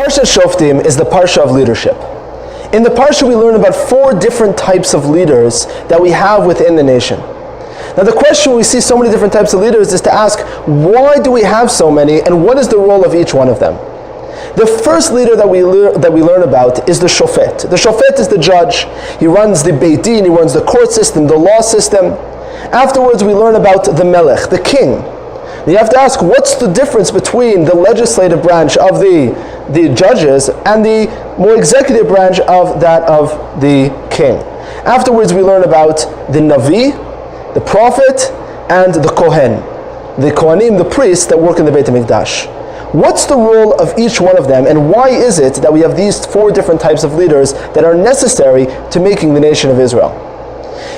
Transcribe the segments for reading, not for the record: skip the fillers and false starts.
Parshat Shoftim is the Parsha of leadership. In the Parsha we learn about 4 different types of leaders that we have within the nation. Now the question when we see so many different types of leaders is to ask, why do we have so many and what is the role of each one of them? The first leader that we learn about is the Shofet. The Shofet is the judge. He runs the Beit Din, he runs the court system, the law system. Afterwards we learn about the Melech, the king. You have to ask, what's the difference between the legislative branch of the judges and the more executive branch of that of the king? Afterwards we learn about the Navi, the prophet, and the Kohen, the Kohanim, the priests that work in the Beit HaMikdash. What's the role of each one of them, and why is it that we have these 4 different types of leaders that are necessary to making the nation of Israel?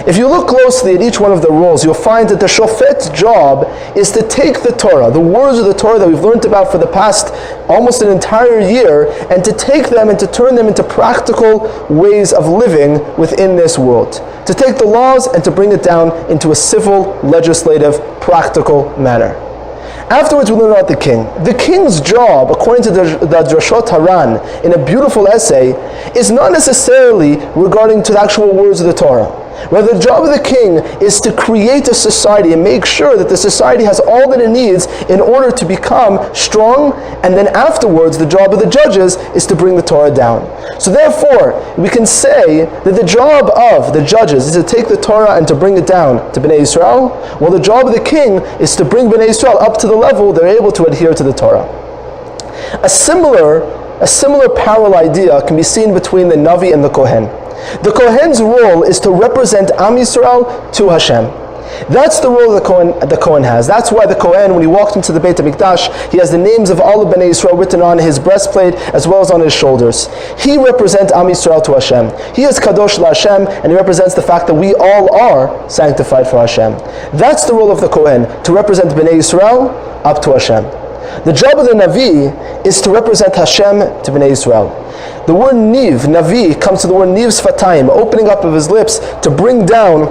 If you look closely at each one of the roles, you'll find that the Shofet's job is to take the Torah, the words of the Torah that we've learned about for the past almost an entire year, and to take them and to turn them into practical ways of living within this world. To take the laws and to bring it down into a civil, legislative, practical manner. Afterwards we learn about the king. The king's job, according to the Drashot Haran, in a beautiful essay, is not necessarily regarding to the actual words of the Torah. Rather, the job of the king is to create a society and make sure that the society has all that it needs in order to become strong, and then afterwards the job of the judges is to bring the Torah down. So therefore, we can say that the job of the judges is to take the Torah and to bring it down to Bnei Yisrael, while the job of the king is to bring Bnei Yisrael up to the level they're able to adhere to the Torah. A similar parallel idea can be seen between the Navi and the Kohen. The Kohen's role is to represent Am Yisrael to Hashem. That's the role the Kohen has. That's why the Kohen, when he walked into the Beit HaMikdash, he has the names of all of Bnei Yisrael written on his breastplate as well as on his shoulders. He represents Am Yisrael to Hashem. He is Kadosh La Hashem, and he represents the fact that we all are sanctified for Hashem. That's the role of the Kohen, to represent Bnei Yisrael up to Hashem. The job of the Navi is to represent Hashem to Bnei Yisrael. The word Niv, Navi, comes to the word Niv Sfatayim, opening up of his lips to bring down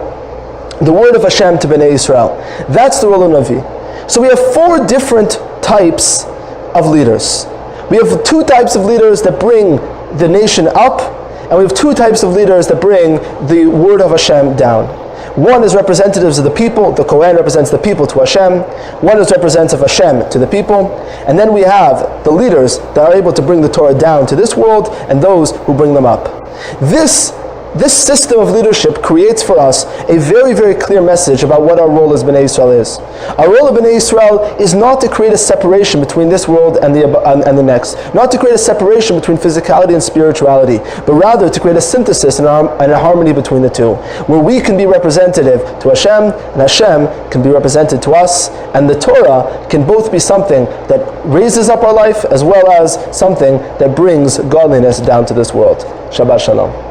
the word of Hashem to Bnei Yisrael. That's the role of Navi. So we have 4 different types of leaders. We have 2 types of leaders that bring the nation up, and we have 2 types of leaders that bring the word of Hashem down. One is representatives of the people. The Kohen represents the people to Hashem. One is representative of Hashem to the people. And then we have the leaders that are able to bring the Torah down to this world and those who bring them up. This system of leadership creates for us a very, very clear message about what our role as Bnei Yisrael is. Our role of Bnei Yisrael is not to create a separation between this world and the next, not to create a separation between physicality and spirituality, but rather to create a synthesis and a harmony between the two, where we can be representative to Hashem, and Hashem can be represented to us, and the Torah can both be something that raises up our life as well as something that brings godliness down to this world. Shabbat Shalom.